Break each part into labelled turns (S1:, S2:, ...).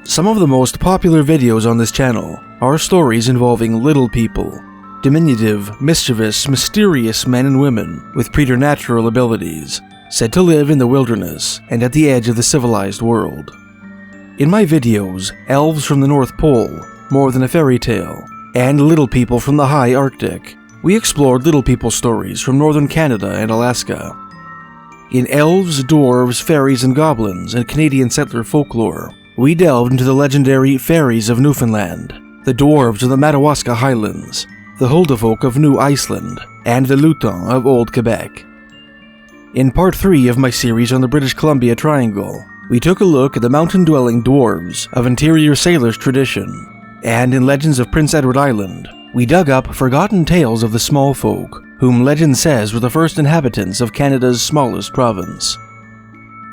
S1: Some of the most popular videos on this channel are stories involving little people, diminutive, mischievous, mysterious men and women with preternatural abilities, said to live in the wilderness and at the edge of the civilized world. In my videos, Elves from the North Pole, More Than a Fairy Tale, and Little People from the High Arctic, we explored little people stories from northern Canada and Alaska. In Elves, Dwarves, Fairies, and Goblins and Canadian settler folklore, we delved into the legendary Fairies of Newfoundland, the Dwarves of the Madawaska Highlands, the Huldafolk of New Iceland, and the Lutins of Old Quebec. In part 3 of my series on the British Columbia Triangle, we took a look at the mountain-dwelling dwarves of interior Salish tradition, and in Legends of Prince Edward Island, we dug up forgotten tales of the Smallfolk, whom legend says were the first inhabitants of Canada's smallest province.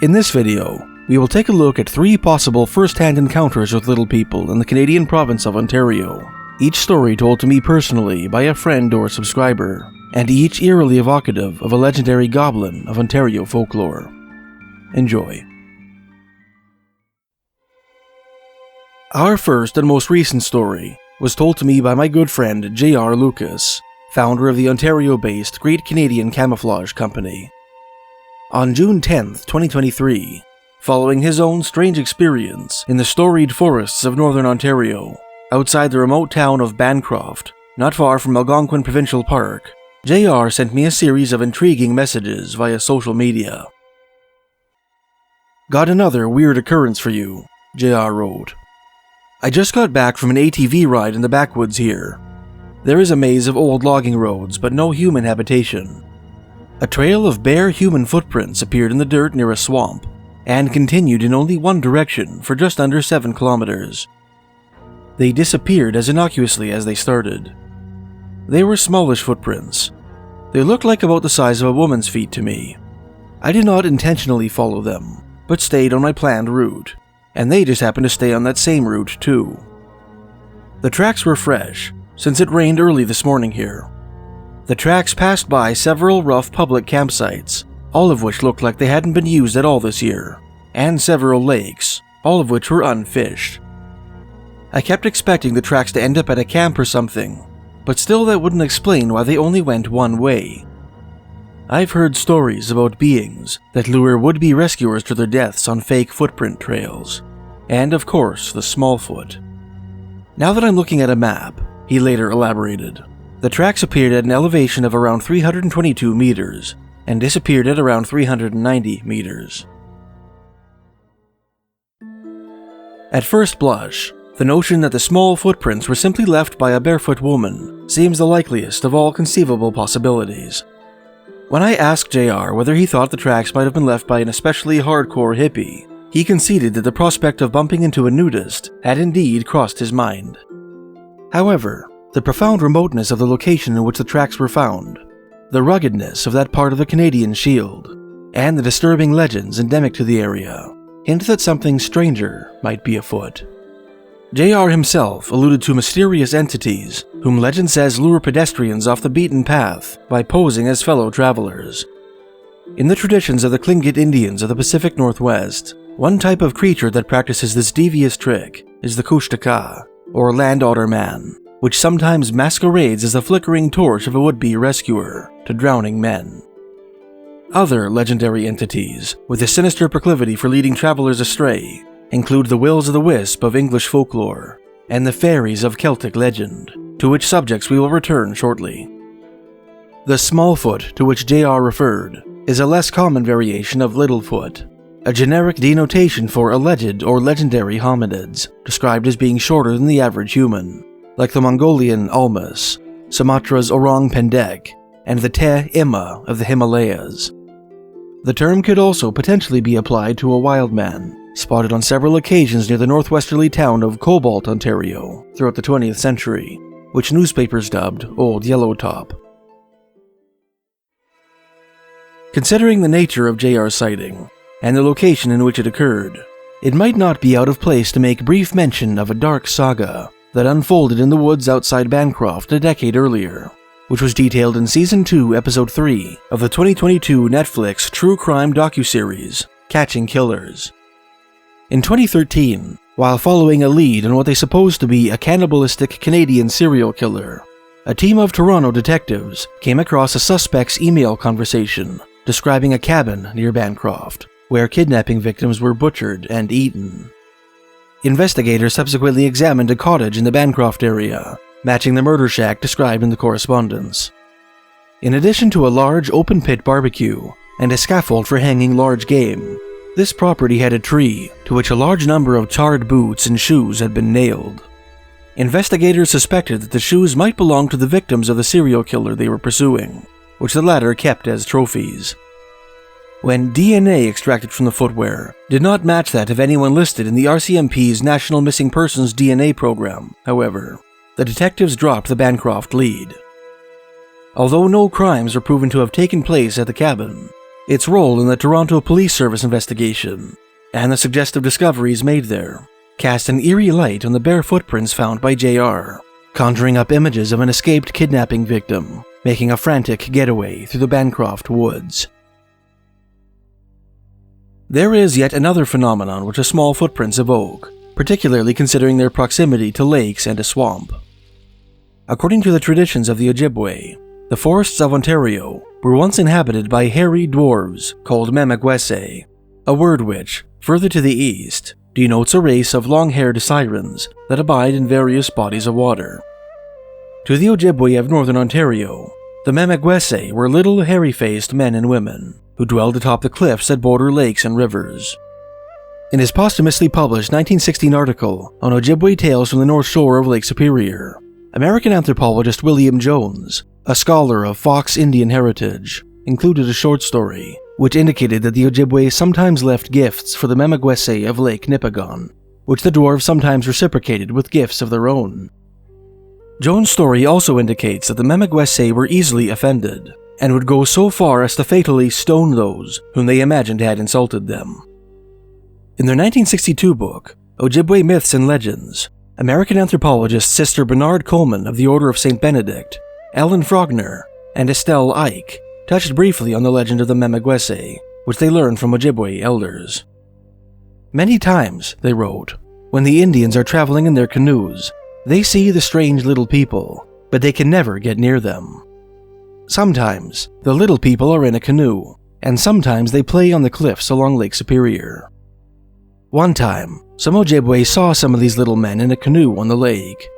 S1: In this video, we will take a look at 3 possible first-hand encounters with little people in the Canadian province of Ontario, each story told to me personally by a friend or subscriber, and each eerily evocative of a legendary goblin of Ontario folklore. Enjoy. Our first and most recent story was told to me by my good friend J.R. Lucas, founder of the Ontario-based Great Canadian Camouflage Company. On June 10th, 2023, following his own strange experience in the storied forests of northern Ontario, outside the remote town of Bancroft, not far from Algonquin Provincial Park, JR sent me a series of intriguing messages via social media. "Got another weird occurrence for you," JR wrote. "I just got back from an ATV ride in the backwoods here. There is a maze of old logging roads, but no human habitation. A trail of bare human footprints appeared in the dirt near a swamp, and continued in only one direction for just under 7 kilometers. They disappeared as innocuously as they started. They were smallish footprints. They looked like about the size of a woman's feet to me. I did not intentionally follow them, but stayed on my planned route, and they just happened to stay on that same route too. The tracks were fresh, since it rained early this morning here. The tracks passed by several rough public campsites, all of which looked like they hadn't been used at all this year, and several lakes, all of which were unfished. I kept expecting the tracks to end up at a camp or something, but still that wouldn't explain why they only went one way. I've heard stories about beings that lure would-be rescuers to their deaths on fake footprint trails, and of course the Smallfoot. Now that I'm looking at a map," he later elaborated, "the tracks appeared at an elevation of around 322 meters, and disappeared at around 390 meters. At first blush, the notion that the small footprints were simply left by a barefoot woman seems the likeliest of all conceivable possibilities. When I asked JR whether he thought the tracks might have been left by an especially hardcore hippie, he conceded that the prospect of bumping into a nudist had indeed crossed his mind. However, the profound remoteness of the location in which the tracks were found, the ruggedness of that part of the Canadian Shield, and the disturbing legends endemic to the area hint that something stranger might be afoot. JR himself alluded to mysterious entities whom legend says lure pedestrians off the beaten path by posing as fellow travelers. In the traditions of the Tlingit Indians of the Pacific Northwest, one type of creature that practices this devious trick is the Kushtaka, or land otter man, which sometimes masquerades as the flickering torch of a would-be rescuer to drowning men. Other legendary entities with a sinister proclivity for leading travelers astray include the Will-o'-the-Wisp of English folklore and the Fairies of Celtic legend, to which subjects we will return shortly. The Smallfoot to which JR referred is a less common variation of Littlefoot, a generic denotation for alleged or legendary hominids, described as being shorter than the average human, like the Mongolian Almas, Sumatra's Orang Pendek, and the Te Ima of the Himalayas. The term could also potentially be applied to a wild man, spotted on several occasions near the northwesterly town of Cobalt, Ontario, throughout the 20th century, which newspapers dubbed Old Yellowtop. Considering the nature of JR's sighting, and the location in which it occurred, it might not be out of place to make brief mention of a dark saga that unfolded in the woods outside Bancroft a decade earlier, which was detailed in Season 2, Episode 3 of the 2022 Netflix true crime docuseries, Catching Killers. In 2013, While following a lead on what they supposed to be a cannibalistic Canadian serial killer, a team of Toronto detectives came across a suspect's email conversation describing a cabin near Bancroft, where kidnapping victims were butchered and eaten. Investigators subsequently examined a cottage in the Bancroft area, matching the murder shack described in the correspondence. In addition to a large open-pit barbecue and a scaffold for hanging large game, this property had a tree to which a large number of charred boots and shoes had been nailed. Investigators suspected that the shoes might belong to the victims of the serial killer they were pursuing, which the latter kept as trophies. When DNA extracted from the footwear did not match that of anyone listed in the RCMP's National Missing Persons DNA program, however, the detectives dropped the Bancroft lead. Although no crimes were proven to have taken place at the cabin, its role in the Toronto Police Service investigation, and the suggestive discoveries made there, cast an eerie light on the bare footprints found by JR, conjuring up images of an escaped kidnapping victim, making a frantic getaway through the Bancroft woods. There is yet another phenomenon which the small footprints evoke, particularly considering their proximity to lakes and a swamp. According to the traditions of the Ojibwe, the forests of Ontario were once inhabited by hairy dwarves called Memegwesi, a word which, further to the east, denotes a race of long-haired sirens that abide in various bodies of water. To the Ojibwe of northern Ontario, the Memegwesi were little hairy-faced men and women who dwelled atop the cliffs that border lakes and rivers. In his posthumously published 1916 article on Ojibwe tales from the North Shore of Lake Superior, American anthropologist William Jones, a scholar of Fox Indian heritage, included a short story which indicated that the Ojibwe sometimes left gifts for the Memegwesi of Lake Nipigon, which the dwarves sometimes reciprocated with gifts of their own. Jones' story also indicates that the Memegwesi were easily offended, and would go so far as to fatally stone those whom they imagined had insulted them. In their 1962 book, Ojibwe Myths and Legends, American anthropologists Sister Bernard Coleman of the Order of St. Benedict, Ellen Frogner, and Estelle Ike touched briefly on the legend of the Memegwesi, which they learned from Ojibwe elders. Many times, they wrote, when the Indians are traveling in their canoes, they see the strange little people, but they can never get near them. Sometimes, the little people are in a canoe, and sometimes they play on the cliffs along Lake Superior. One time, some Ojibwe saw some of these little men in a canoe on the lake.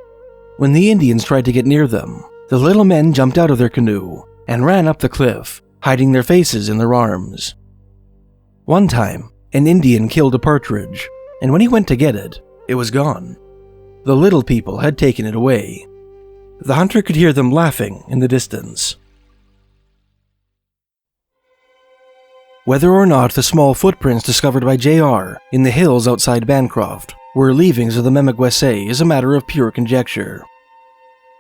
S1: When the Indians tried to get near them, the little men jumped out of their canoe and ran up the cliff, hiding their faces in their arms. One time, an Indian killed a partridge, and when he went to get it, it was gone. The little people had taken it away. The hunter could hear them laughing in the distance. Whether or not the small footprints discovered by JR in the hills outside Bancroft were leavings of the Memegwesi is a matter of pure conjecture.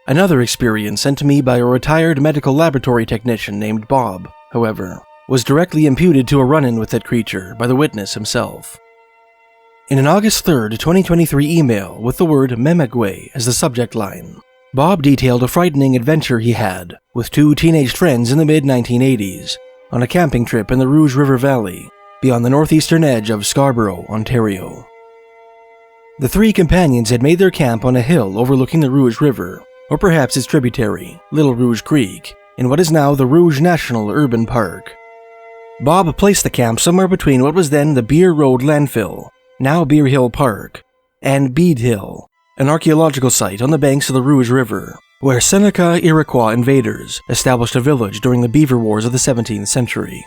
S1: Another experience sent to me by a retired medical laboratory technician named Bob, however, was directly imputed to a run-in with that creature by the witness himself. In an August 3, 2023 email with the word Memegwe as the subject line, Bob detailed a frightening adventure he had with two teenage friends in the mid-1980s on a camping trip in the Rouge River Valley, beyond the northeastern edge of Scarborough, Ontario. The three companions had made their camp on a hill overlooking the Rouge River, or perhaps its tributary, Little Rouge Creek, in what is now the Rouge National Urban Park. Bob placed the camp somewhere between what was then the Beer Road landfill, now Beer Hill Park, and Bede Hill, an archaeological site on the banks of the Rouge River, where Seneca Iroquois invaders established a village during the Beaver Wars of the 17th century.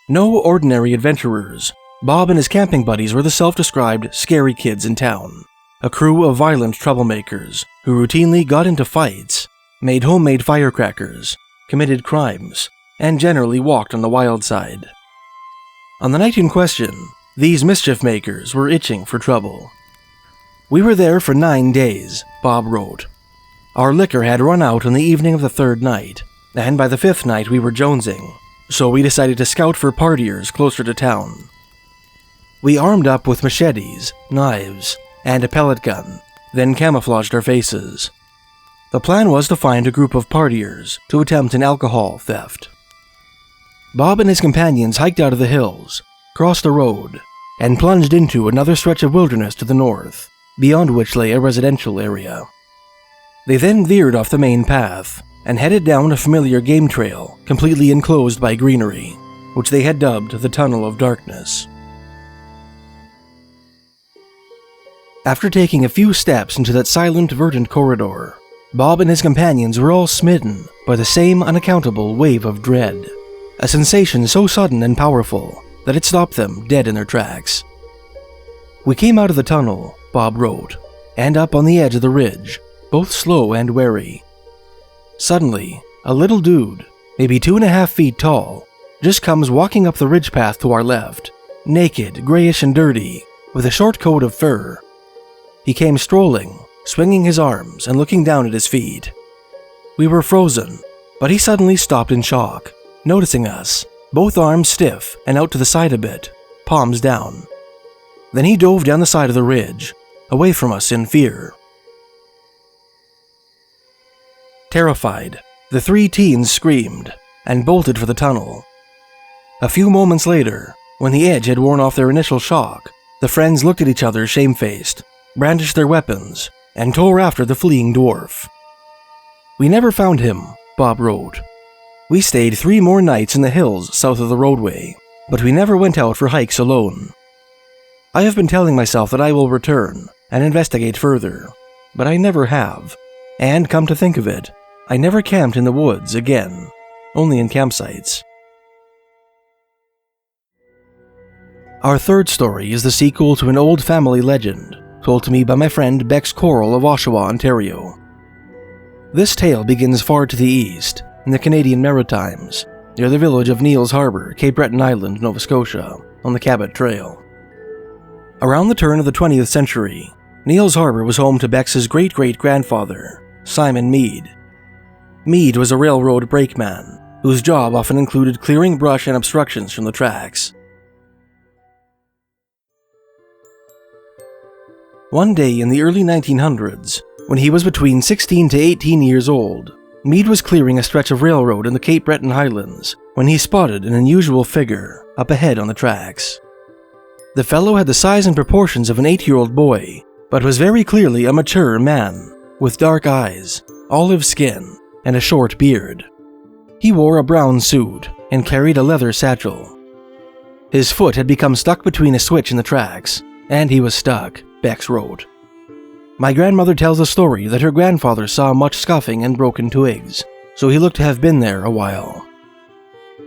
S1: No ordinary adventurers, Bob and his camping buddies were the self-described scary kids in town, a crew of violent troublemakers who routinely got into fights, made homemade firecrackers, committed crimes, and generally walked on the wild side. On the night in question, these mischief makers were itching for trouble. "We were there for 9 days," Bob wrote. "Our liquor had run out on the evening of the third night, and by the fifth night we were jonesing, so we decided to scout for partiers closer to town. We armed up with machetes, knives, and a pellet gun, then camouflaged our faces. The plan was to find a group of partiers to attempt an alcohol theft. Bob and his companions hiked out of the hills, crossed a road, and plunged into another stretch of wilderness to the north, beyond which lay a residential area. They then veered off the main path and headed down a familiar game trail completely enclosed by greenery, which they had dubbed the Tunnel of Darkness. After taking a few steps into that silent, verdant corridor, Bob and his companions were all smitten by the same unaccountable wave of dread, a sensation so sudden and powerful that it stopped them dead in their tracks. "We came out of the tunnel," Bob wrote, "and up on the edge of the ridge, both slow and wary. Suddenly, a little dude, maybe 2.5 feet tall, just comes walking up the ridge path to our left, naked, grayish and dirty, with a short coat of fur. He came strolling, swinging his arms and looking down at his feet. We were frozen, but he suddenly stopped in shock, noticing us, both arms stiff and out to the side a bit, palms down. Then he dove down the side of the ridge, away from us in fear." Terrified, the 3 teens screamed and bolted for the tunnel. A few moments later, when the edge had worn off their initial shock, the friends looked at each other shamefaced, brandished their weapons, and tore after the fleeing dwarf. "We never found him," Bob wrote. "We stayed 3 more nights in the hills south of the roadway, but we never went out for hikes alone. I have been telling myself that I will return and investigate further, but I never have, and come to think of it, I never camped in the woods again, only in campsites." Our third story is the sequel to an old family legend told to me by my friend Bexx Korol of Oshawa, Ontario. This tale begins far to the east, in the Canadian Maritimes, near the village of Neil's Harbour, Cape Breton Island, Nova Scotia, on the Cabot Trail. Around the turn of the 20th century, Neil's Harbour was home to Bex's great-great-grandfather, Simon Mead. Mead was a railroad brakeman, whose job often included clearing brush and obstructions from the tracks. One day in the early 1900s, when he was between 16 to 18 years old, Mead was clearing a stretch of railroad in the Cape Breton Highlands when he spotted an unusual figure up ahead on the tracks. The fellow had the size and proportions of an 8-year-old boy, but was very clearly a mature man, with dark eyes, olive skin, and a short beard. He wore a brown suit and carried a leather satchel. His foot had become stuck between a switch in the tracks, and he was stuck, Bexx wrote. My grandmother tells a story that her grandfather saw much scuffing and broken twigs, so he looked to have been there a while.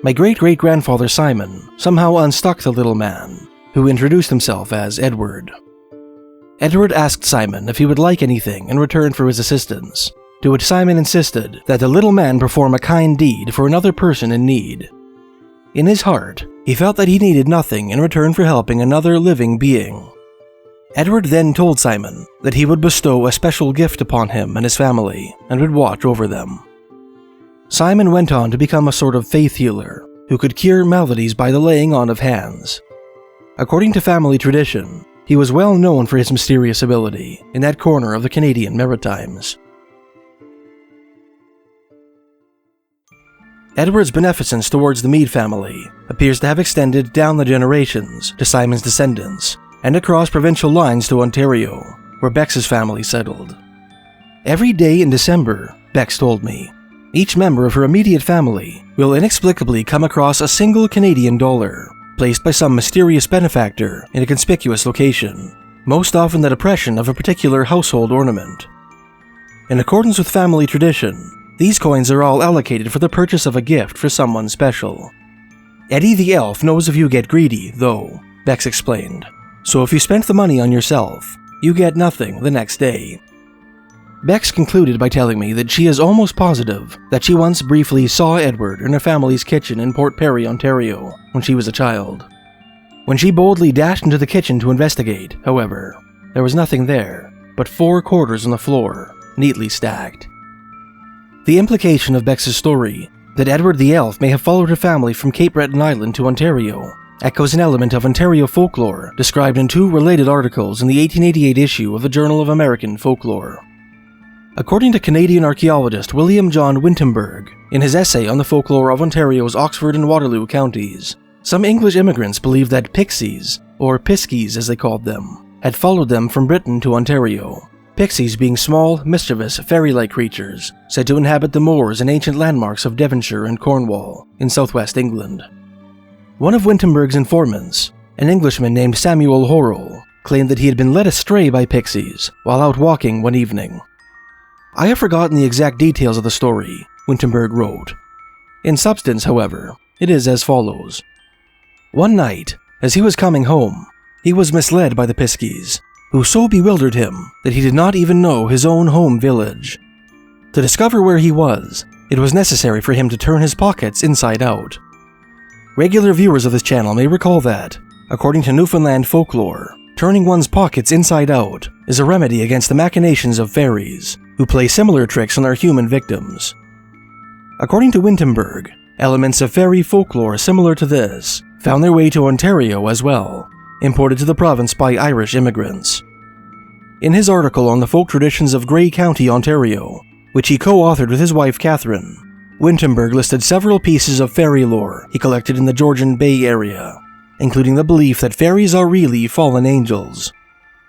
S1: My great-great-grandfather Simon somehow unstuck the little man, who introduced himself as Edward. Edward asked Simon if he would like anything in return for his assistance, to which Simon insisted that the little man perform a kind deed for another person in need. In his heart, he felt that he needed nothing in return for helping another living being. Edward then told Simon that he would bestow a special gift upon him and his family and would watch over them. Simon went on to become a sort of faith healer who could cure maladies by the laying on of hands. According to family tradition, he was well known for his mysterious ability in that corner of the Canadian Maritimes. Edward's beneficence towards the Mead family appears to have extended down the generations to Simon's descendants and across provincial lines to Ontario, where Bex's family settled. Every day in December, Bexx told me, each member of her immediate family will inexplicably come across a single Canadian dollar, placed by some mysterious benefactor in a conspicuous location, most often the depression of a particular household ornament. In accordance with family tradition, these coins are all allocated for the purchase of a gift for someone special. Eddie the elf knows if you get greedy, though, Bexx explained. So if you spent the money on yourself, you get nothing the next day. Bexx concluded by telling me that she is almost positive that she once briefly saw Edward in her family's kitchen in Port Perry, Ontario, when she was a child. When she boldly dashed into the kitchen to investigate, however, there was nothing there but 4 quarters on the floor, neatly stacked. The implication of Bex's story, that Edward the elf may have followed her family from Cape Breton Island to Ontario, echoes an element of Ontario folklore described in 2 related articles in the 1888 issue of the Journal of American Folklore. According to Canadian archaeologist William John Wintenberg, in his essay on the folklore of Ontario's Oxford and Waterloo counties, some English immigrants believed that Pixies, or Pixies as they called them, had followed them from Britain to Ontario. Pixies being small, mischievous, fairy-like creatures said to inhabit the moors and ancient landmarks of Devonshire and Cornwall in southwest England. One of Winterberg's informants, an Englishman named Samuel Horrell, claimed that he had been led astray by Pixies while out walking one evening. "I have forgotten the exact details of the story," Winterberg wrote. In substance, however, it is as follows. One night, as he was coming home, he was misled by the Pixies, who so bewildered him that he did not even know his own home village. To discover where he was, it was necessary for him to turn his pockets inside out. Regular viewers of this channel may recall that, according to Newfoundland folklore, turning one's pockets inside out is a remedy against the machinations of fairies, who play similar tricks on their human victims. According to Winterberg, elements of fairy folklore similar to this found their way to Ontario as well, imported to the province by Irish immigrants. In his article on the folk traditions of Grey County, Ontario, which he co-authored with his wife Catherine, Winterberg listed several pieces of fairy lore he collected in the Georgian Bay area, including the belief that fairies are really fallen angels,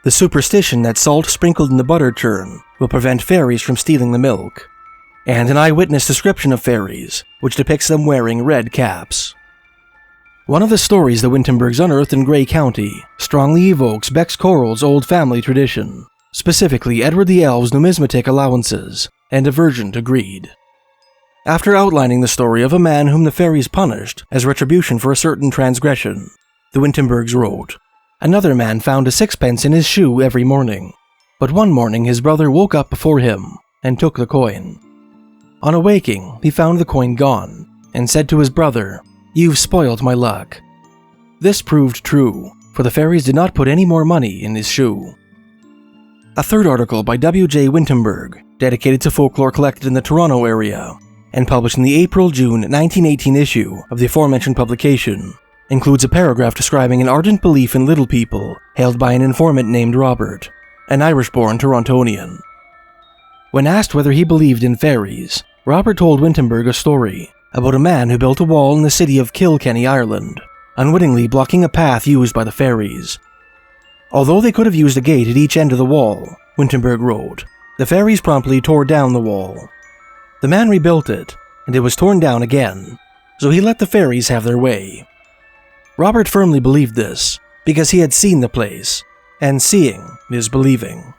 S1: the superstition that salt sprinkled in the butter churn will prevent fairies from stealing the milk, and an eyewitness description of fairies, which depicts them wearing red caps. One of the stories the Winterbergs unearthed in Grey County strongly evokes Bexx Korol's old family tradition, specifically Edward the Elve's numismatic allowances and aversion to greed. After outlining the story of a man whom the fairies punished as retribution for a certain transgression, the Winterbergs wrote, "Another man found a sixpence in his shoe every morning, but one morning his brother woke up before him and took the coin. On awaking, he found the coin gone and said to his brother, 'You've spoiled my luck.' This proved true, for the fairies did not put any more money in his shoe." A third article by W.J. Winterberg, dedicated to folklore collected in the Toronto area, and published in the April-June 1918 issue of the aforementioned publication, includes a paragraph describing an ardent belief in little people held by an informant named Robert, an Irish-born Torontonian. When asked whether he believed in fairies, Robert told Winterberg a story about a man who built a wall in the city of Kilkenny, Ireland, unwittingly blocking a path used by the fairies. Although they could have used a gate at each end of the wall, Winterberg wrote, the fairies promptly tore down the wall. The man rebuilt it, and it was torn down again, so he let the fairies have their way. Robert firmly believed this, because he had seen the place, and seeing is believing.